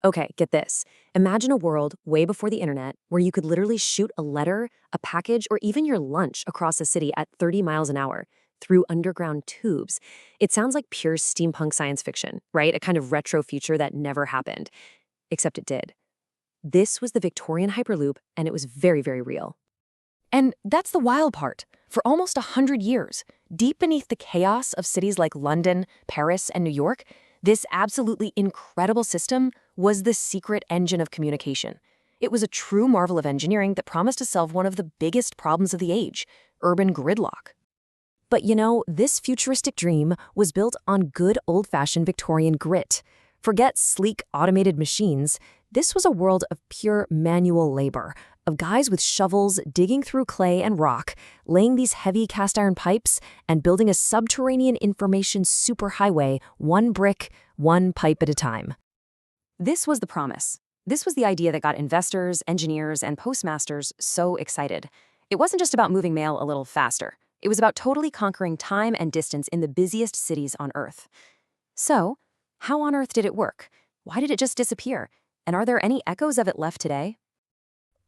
Okay, get this. Imagine a world way before the internet where you could literally shoot a letter, a package, or even your lunch across a city at 30 miles an hour through underground tubes. It sounds like pure steampunk science fiction, right? A kind of retro future that never happened, except it did. This was the Victorian Hyperloop, and it was very, very real. And that's the wild part. For almost 100 years, deep beneath the chaos of cities like London, Paris, and New York, this absolutely incredible system was the secret engine of communication. It was a true marvel of engineering that promised to solve one of the biggest problems of the age, urban gridlock. But this futuristic dream was built on good old-fashioned Victorian grit. Forget sleek automated machines. This was a world of pure manual labor, of guys with shovels digging through clay and rock, laying these heavy cast iron pipes, and building a subterranean information superhighway, one brick, one pipe at a time. This was the promise. This was the idea that got investors, engineers, and postmasters so excited. It wasn't just about moving mail a little faster. It was about totally conquering time and distance in the busiest cities on Earth. So, how on earth did it work? Why did it just disappear? And are there any echoes of it left today?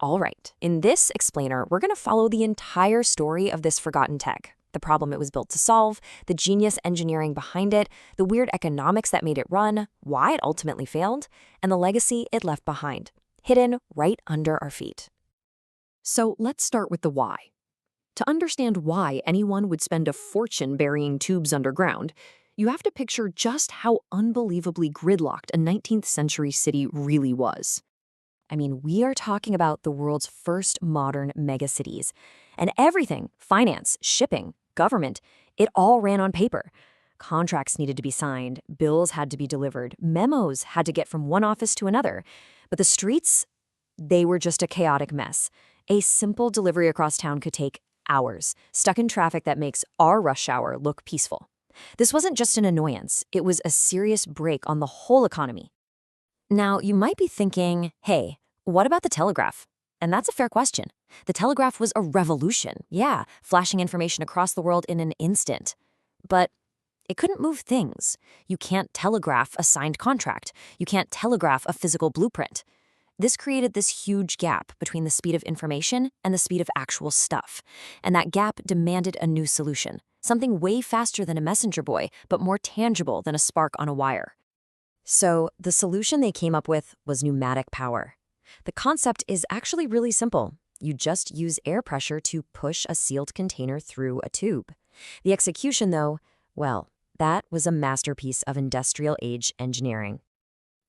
All right, in this explainer, we're going to follow the entire story of this forgotten tech. The problem it was built to solve, the genius engineering behind it, the weird economics that made it run, why it ultimately failed, and the legacy it left behind, hidden right under our feet. So let's start with the why. To understand why anyone would spend a fortune burying tubes underground, you have to picture just how unbelievably gridlocked a 19th century city really was. I mean, we are talking about the world's first modern megacities. And everything, finance, shipping, government, it all ran on paper. Contracts needed to be signed, bills had to be delivered, memos had to get from one office to another. But the streets, they were just a chaotic mess. A simple delivery across town could take hours, stuck in traffic that makes our rush hour look peaceful. This wasn't just an annoyance, it was a serious break on the whole economy. Now, you might be thinking, hey, what about the telegraph? And that's a fair question. The telegraph was a revolution, yeah, flashing information across the world in an instant. But it couldn't move things. You can't telegraph a signed contract. You can't telegraph a physical blueprint. This created this huge gap between the speed of information and the speed of actual stuff. And that gap demanded a new solution, something way faster than a messenger boy, but more tangible than a spark on a wire. So the solution they came up with was pneumatic power. The concept is actually really simple. You just use air pressure to push a sealed container through a tube. The execution, though, well, that was a masterpiece of industrial age engineering.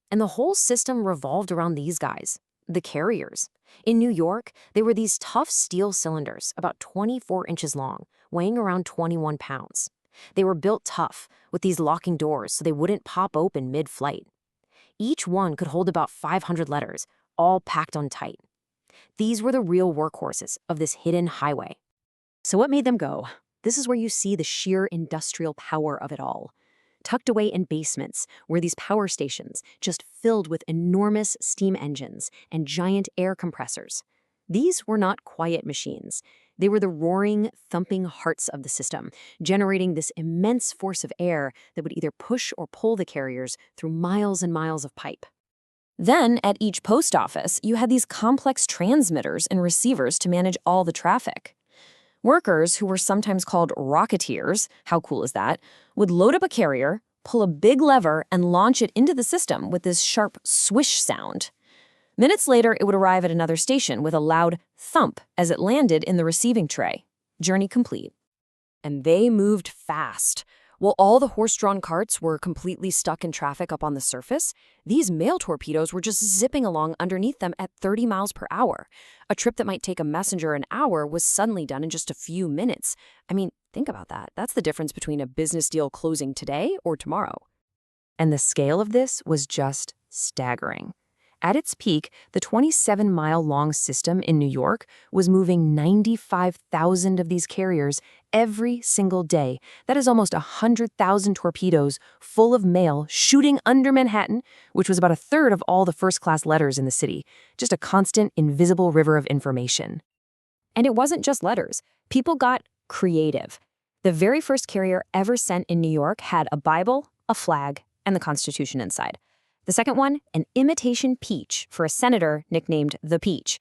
And the whole system revolved around these guys, the carriers. In New York, they were these tough steel cylinders, about 24 inches long, weighing around 21 pounds. They were built tough, with these locking doors so they wouldn't pop open mid-flight. Each one could hold about 500 letters, all packed on tight. These were the real workhorses of this hidden highway. So what made them go? This is where you see the sheer industrial power of it all. Tucked away in basements were these power stations just filled with enormous steam engines and giant air compressors. These were not quiet machines. They were the roaring, thumping hearts of the system, generating this immense force of air that would either push or pull the carriers through miles and miles of pipe. Then, at each post office, you had these complex transmitters and receivers to manage all the traffic. Workers, who were sometimes called rocketeers, how cool is that, would load up a carrier, pull a big lever, and launch it into the system with this sharp swish sound. Minutes later, it would arrive at another station with a loud thump as it landed in the receiving tray. Journey complete. And they moved fast. While all the horse-drawn carts were completely stuck in traffic up on the surface, these mail torpedoes were just zipping along underneath them at 30 miles per hour. A trip that might take a messenger an hour was suddenly done in just a few minutes. I mean, think about that. That's the difference between a business deal closing today or tomorrow. And the scale of this was just staggering. At its peak, the 27-mile-long system in New York was moving 95,000 of these carriers every single day. That is almost 100,000 torpedoes full of mail shooting under Manhattan, which was about a third of all the first-class letters in the city. Just a constant, invisible river of information. And it wasn't just letters. People got creative. The very first carrier ever sent in New York had a Bible, a flag, and the Constitution inside. The second one, an imitation peach for a senator nicknamed the Peach.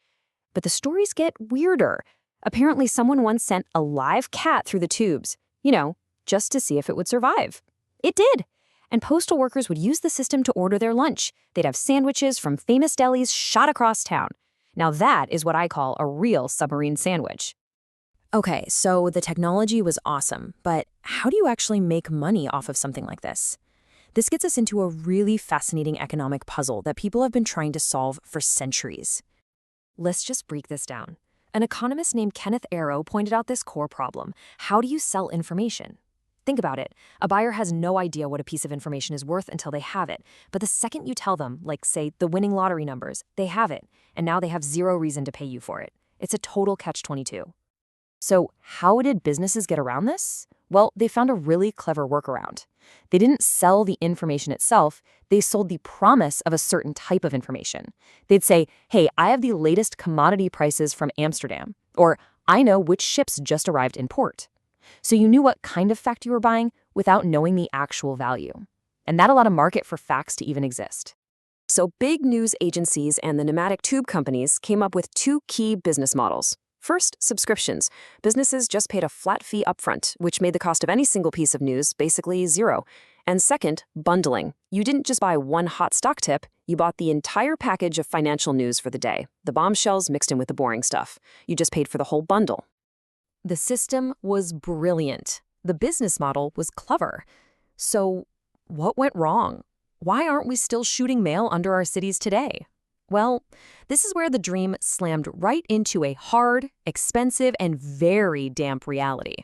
But the stories get weirder. Apparently, someone once sent a live cat through the tubes, just to see if it would survive. It did. And postal workers would use the system to order their lunch. They'd have sandwiches from famous delis shot across town. Now that is what I call a real submarine sandwich. Okay, so the technology was awesome, but how do you actually make money off of something like this? This gets us into a really fascinating economic puzzle that people have been trying to solve for centuries. Let's just break this down. An economist named Kenneth Arrow pointed out this core problem. How do you sell information? Think about it. A buyer has no idea what a piece of information is worth until they have it. But the second you tell them, like, say, the winning lottery numbers, they have it. And now they have zero reason to pay you for it. It's a total catch-22. So how did businesses get around this? Well, they found a really clever workaround. They didn't sell the information itself, they sold the promise of a certain type of information. They'd say, hey, I have the latest commodity prices from Amsterdam, or I know which ships just arrived in port. So you knew what kind of fact you were buying without knowing the actual value. And that allowed a market for facts to even exist. So big news agencies and the pneumatic tube companies came up with two key business models. First, subscriptions. Businesses just paid a flat fee upfront, which made the cost of any single piece of news basically zero. And second, bundling. You didn't just buy one hot stock tip, you bought the entire package of financial news for the day, the bombshells mixed in with the boring stuff. You just paid for the whole bundle. The system was brilliant. The business model was clever. So what went wrong? Why aren't we still shooting mail under our cities today? Well, this is where the dream slammed right into a hard, expensive, and very damp reality.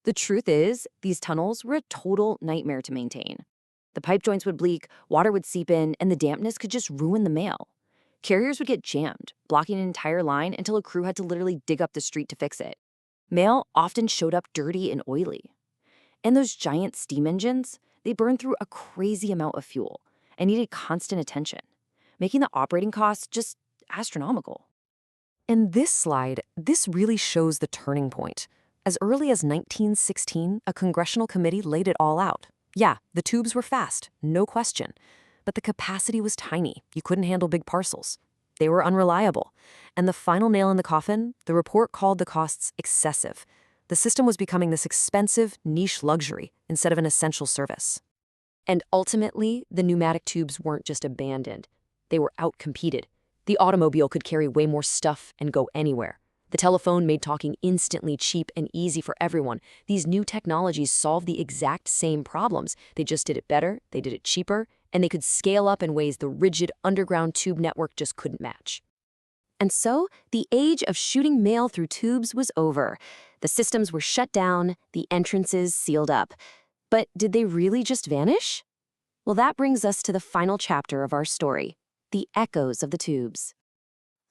The truth is, these tunnels were a total nightmare to maintain. The pipe joints would leak, water would seep in, and the dampness could just ruin the mail. Carriers would get jammed, blocking an entire line until a crew had to literally dig up the street to fix it. Mail often showed up dirty and oily. And those giant steam engines, they burned through a crazy amount of fuel and needed constant attention, making the operating costs just astronomical. In this slide, this really shows the turning point. As early as 1916, a congressional committee laid it all out. Yeah, the tubes were fast, no question. But the capacity was tiny. You couldn't handle big parcels. They were unreliable. And the final nail in the coffin, the report called the costs excessive. The system was becoming this expensive, niche luxury instead of an essential service. And ultimately, the pneumatic tubes weren't just abandoned. They were outcompeted. The automobile could carry way more stuff and go anywhere. The telephone made talking instantly cheap and easy for everyone. These new technologies solved the exact same problems. They just did it better, they did it cheaper, and they could scale up in ways the rigid underground tube network just couldn't match. And so, the age of shooting mail through tubes was over. The systems were shut down, the entrances sealed up. But did they really just vanish? Well, that brings us to the final chapter of our story, the echoes of the tubes.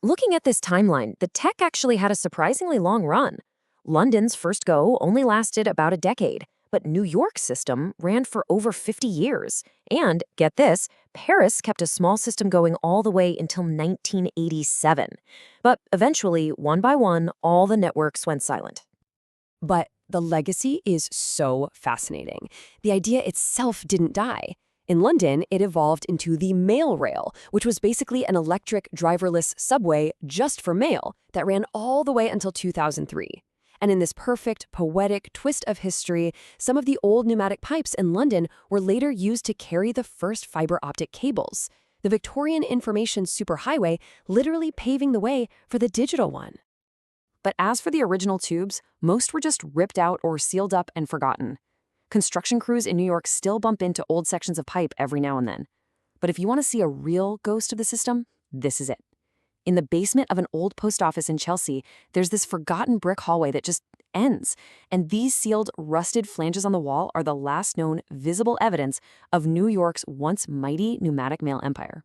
Looking at this timeline, the tech actually had a surprisingly long run. London's first go only lasted about a decade, but New York's system ran for over 50 years. And, get this, Paris kept a small system going all the way until 1987. But eventually, one by one, all the networks went silent. But the legacy is so fascinating. The idea itself didn't die. In London, it evolved into the mail rail, which was basically an electric, driverless subway just for mail that ran all the way until 2003. And in this perfect, poetic twist of history, some of the old pneumatic pipes in London were later used to carry the first fiber optic cables, the Victorian information superhighway literally paving the way for the digital one. But as for the original tubes, most were just ripped out or sealed up and forgotten. Construction crews in New York still bump into old sections of pipe every now and then. But if you want to see a real ghost of the system, this is it. In the basement of an old post office in Chelsea, there's this forgotten brick hallway that just ends. And these sealed, rusted flanges on the wall are the last known visible evidence of New York's once mighty pneumatic mail empire.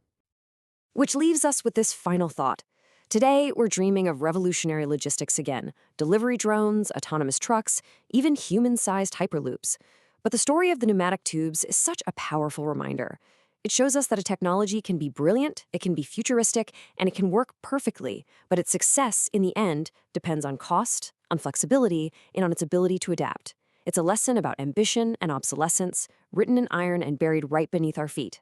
Which leaves us with this final thought. Today, we're dreaming of revolutionary logistics again. Delivery drones, autonomous trucks, even human-sized hyperloops. But the story of the pneumatic tubes is such a powerful reminder. It shows us that a technology can be brilliant, it can be futuristic, and it can work perfectly, but its success, in the end, depends on cost, on flexibility, and on its ability to adapt. It's a lesson about ambition and obsolescence, written in iron and buried right beneath our feet.